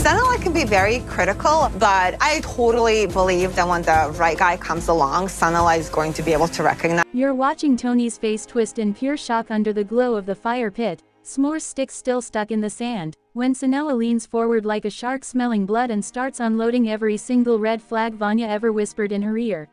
Sanela can be very critical, but I totally believe that when the right guy comes along, Sanela is going to be able to recognize. You're watching Tony's face twist in pure shock under the glow of the fire pit, s'more sticks still stuck in the sand, when Sanela leans forward like a shark smelling blood and starts unloading every single red flag Vanja ever whispered in her ear.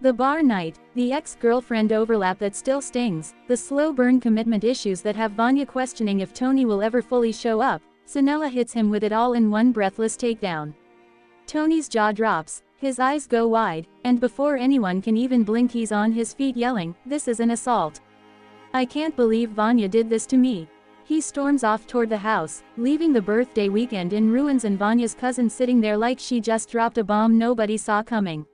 The bar night, the ex-girlfriend overlap that still stings, the slow burn commitment issues that have Vanja questioning if Tony will ever fully show up, Sanela hits him with it all in one breathless takedown. Tony's jaw drops, his eyes go wide, and before anyone can even blink he's on his feet yelling, "This is an assault. I can't believe Vanja did this to me." He storms off toward the house, leaving the birthday weekend in ruins and Vanja's cousin sitting there like she just dropped a bomb nobody saw coming.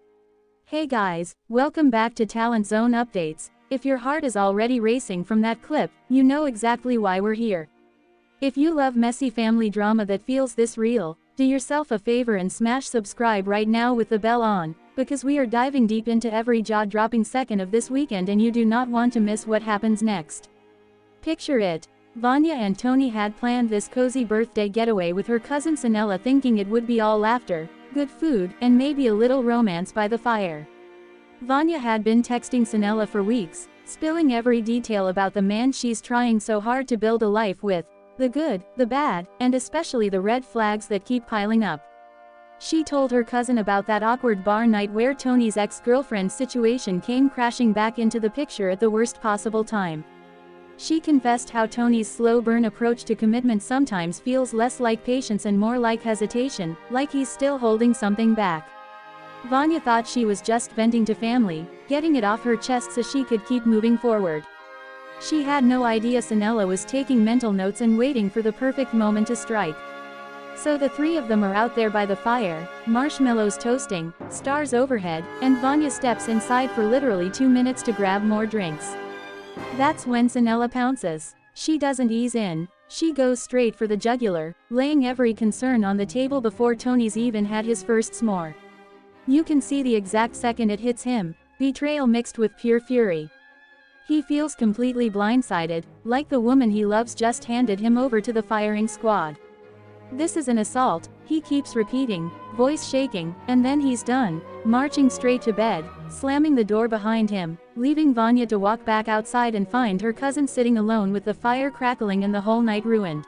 Hey guys, welcome back to Talent Zone Updates. If your heart is already racing from that clip, you know exactly why we're here. If you love messy family drama that feels this real, do yourself a favor and smash subscribe right now with the bell on, because we are diving deep into every jaw-dropping second of this weekend and you do not want to miss what happens next. Picture it. Vanja and Tony had planned this cozy birthday getaway with her cousin Sanela, thinking it would be all laughter, good food, and maybe a little romance by the fire. Vanja had been texting Sanela for weeks, spilling every detail about the man she's trying so hard to build a life with, the good, the bad, and especially the red flags that keep piling up. She told her cousin about that awkward bar night where Tony's ex-girlfriend's situation came crashing back into the picture at the worst possible time. She confessed how Tony's slow burn approach to commitment sometimes feels less like patience and more like hesitation, like he's still holding something back. Vanja thought she was just venting to family, getting it off her chest so she could keep moving forward. She had no idea Sanela was taking mental notes and waiting for the perfect moment to strike. So the three of them are out there by the fire, marshmallows toasting, stars overhead, and Vanja steps inside for literally 2 minutes to grab more drinks. That's when Sanela pounces. She doesn't ease in, she goes straight for the jugular, laying every concern on the table before Tony's even had his first s'more. You can see the exact second it hits him, betrayal mixed with pure fury. He feels completely blindsided, like the woman he loves just handed him over to the firing squad. "This is an assault," he keeps repeating, voice shaking, and then he's done, marching straight to bed, slamming the door behind him, leaving Vanja to walk back outside and find her cousin sitting alone with the fire crackling and the whole night ruined.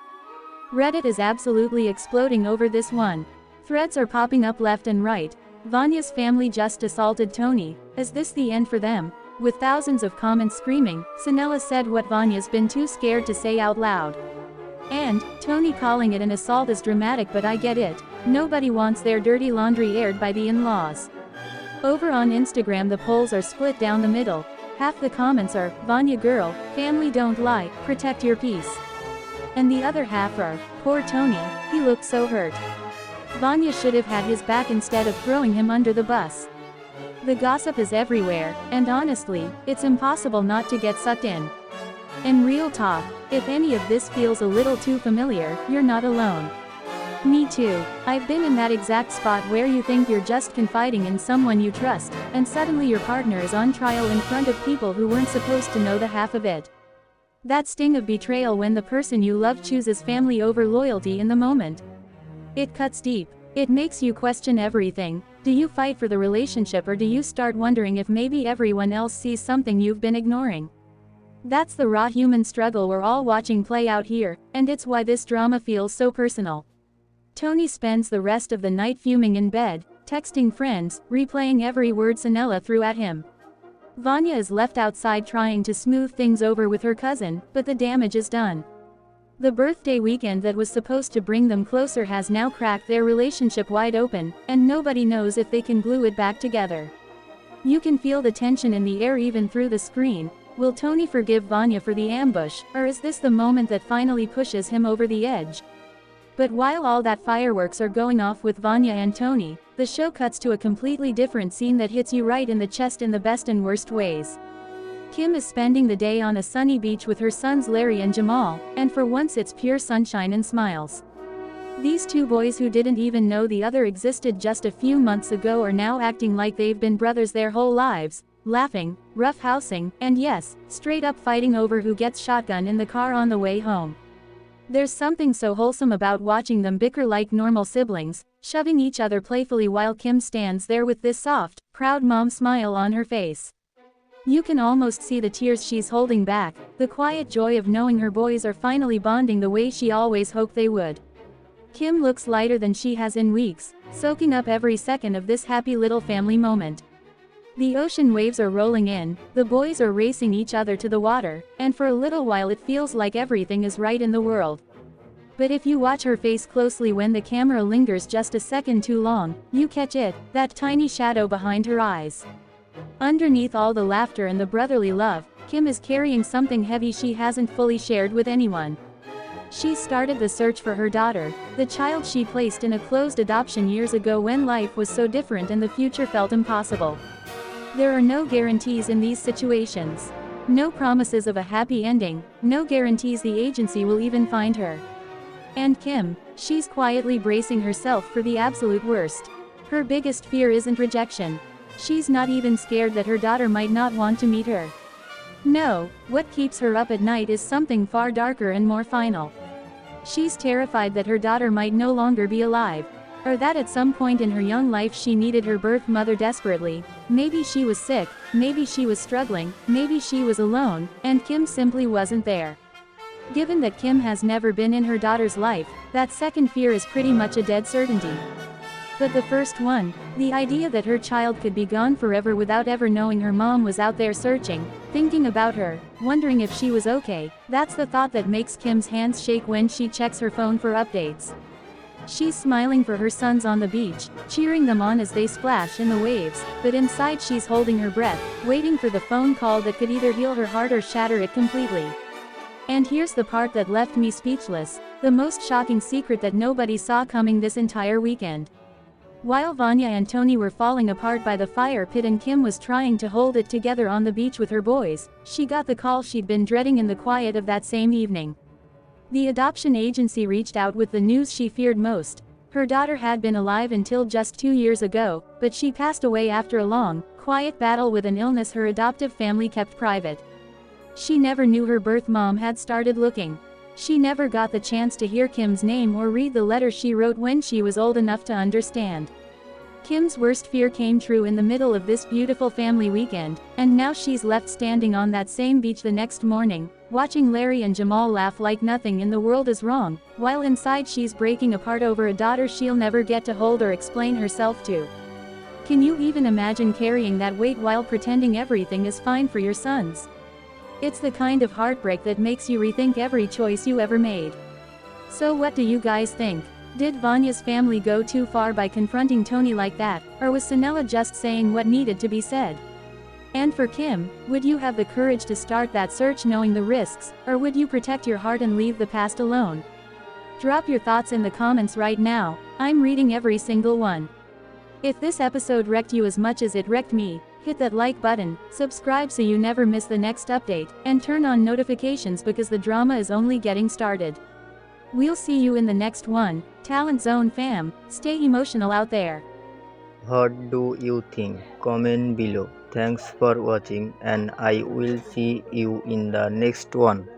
Reddit is absolutely exploding over this one. Threads are popping up left and right. Vanja's family just assaulted Tony. Is this the end for them? With thousands of comments screaming, Sanela said what Vanja's been too scared to say out loud. And, Tony calling it an assault is dramatic, but I get it. Nobody wants their dirty laundry aired by the in-laws. Over on Instagram the polls are split down the middle. Half the comments are, "Vanja girl, family don't lie, protect your peace." And the other half are, "Poor Tony, he looked so hurt. Vanja should have had his back instead of throwing him under the bus." The gossip is everywhere, and honestly, it's impossible not to get sucked in. And real talk, if any of this feels a little too familiar, you're not alone. Me too. I've been in that exact spot where you think you're just confiding in someone you trust, and suddenly your partner is on trial in front of people who weren't supposed to know the half of it. That sting of betrayal when the person you love chooses family over loyalty in the moment. It cuts deep. It makes you question everything. Do you fight for the relationship, or do you start wondering if maybe everyone else sees something you've been ignoring? That's the raw human struggle we're all watching play out here, and it's why this drama feels so personal. Tony spends the rest of the night fuming in bed, texting friends, replaying every word Sanela threw at him. Vanja is left outside trying to smooth things over with her cousin, but the damage is done. The birthday weekend that was supposed to bring them closer has now cracked their relationship wide open, and nobody knows if they can glue it back together. You can feel the tension in the air even through the screen. Will Tony forgive Vanja for the ambush, or is this the moment that finally pushes him over the edge? But while all that fireworks are going off with Vanja and Tony, the show cuts to a completely different scene that hits you right in the chest in the best and worst ways. Kim is spending the day on a sunny beach with her sons Larry and Jamal, and for once it's pure sunshine and smiles. These two boys who didn't even know the other existed just a few months ago are now acting like they've been brothers their whole lives, laughing, roughhousing, and yes, straight up fighting over who gets shotgun in the car on the way home. There's something so wholesome about watching them bicker like normal siblings, shoving each other playfully while Kim stands there with this soft, proud mom smile on her face. You can almost see the tears she's holding back, the quiet joy of knowing her boys are finally bonding the way she always hoped they would. Kim looks lighter than she has in weeks, soaking up every second of this happy little family moment. The ocean waves are rolling in, the boys are racing each other to the water, and for a little while it feels like everything is right in the world. But if you watch her face closely when the camera lingers just a second too long, you catch it, that tiny shadow behind her eyes. Underneath all the laughter and the brotherly love, Kim is carrying something heavy she hasn't fully shared with anyone. She started the search for her daughter, the child she placed in a closed adoption years ago when life was so different and the future felt impossible. There are no guarantees in these situations. No promises of a happy ending, no guarantees the agency will even find her. And Kim, she's quietly bracing herself for the absolute worst. Her biggest fear isn't rejection. She's not even scared that her daughter might not want to meet her. No, what keeps her up at night is something far darker and more final. She's terrified that her daughter might no longer be alive, or that at some point in her young life she needed her birth mother desperately. Maybe she was sick, maybe she was struggling, maybe she was alone, and Kim simply wasn't there. Given that Kim has never been in her daughter's life, that second fear is pretty much a dead certainty. But the first one, the idea that her child could be gone forever without ever knowing her mom was out there searching, thinking about her, wondering if she was okay, that's the thought that makes Kim's hands shake when she checks her phone for updates. She's smiling for her sons on the beach, cheering them on as they splash in the waves, but inside she's holding her breath, waiting for the phone call that could either heal her heart or shatter it completely. And here's the part that left me speechless, the most shocking secret that nobody saw coming this entire weekend. While Vanja and Tony were falling apart by the fire pit and Kim was trying to hold it together on the beach with her boys, she got the call she'd been dreading in the quiet of that same evening. The adoption agency reached out with the news she feared most. Her daughter had been alive until just 2 years ago, but she passed away after a long, quiet battle with an illness her adoptive family kept private. She never knew her birth mom had started looking. She never got the chance to hear Kim's name or read the letter she wrote when she was old enough to understand. Kim's worst fear came true in the middle of this beautiful family weekend, and now she's left standing on that same beach the next morning, watching Larry and Jamal laugh like nothing in the world is wrong, while inside she's breaking apart over a daughter she'll never get to hold or explain herself to. Can you even imagine carrying that weight while pretending everything is fine for your sons? It's the kind of heartbreak that makes you rethink every choice you ever made. So what do you guys think? Did Vanja's family go too far by confronting Tony like that, or was Sanela just saying what needed to be said? And for Kim, would you have the courage to start that search knowing the risks, or would you protect your heart and leave the past alone? Drop your thoughts in the comments right now, I'm reading every single one. If this episode wrecked you as much as it wrecked me, hit that like button, subscribe so you never miss the next update, and turn on notifications because the drama is only getting started. We'll see you in the next one. Talent Zone fam, stay emotional out there. What do you think? Comment below. Thanks for watching and I will see you in the next one.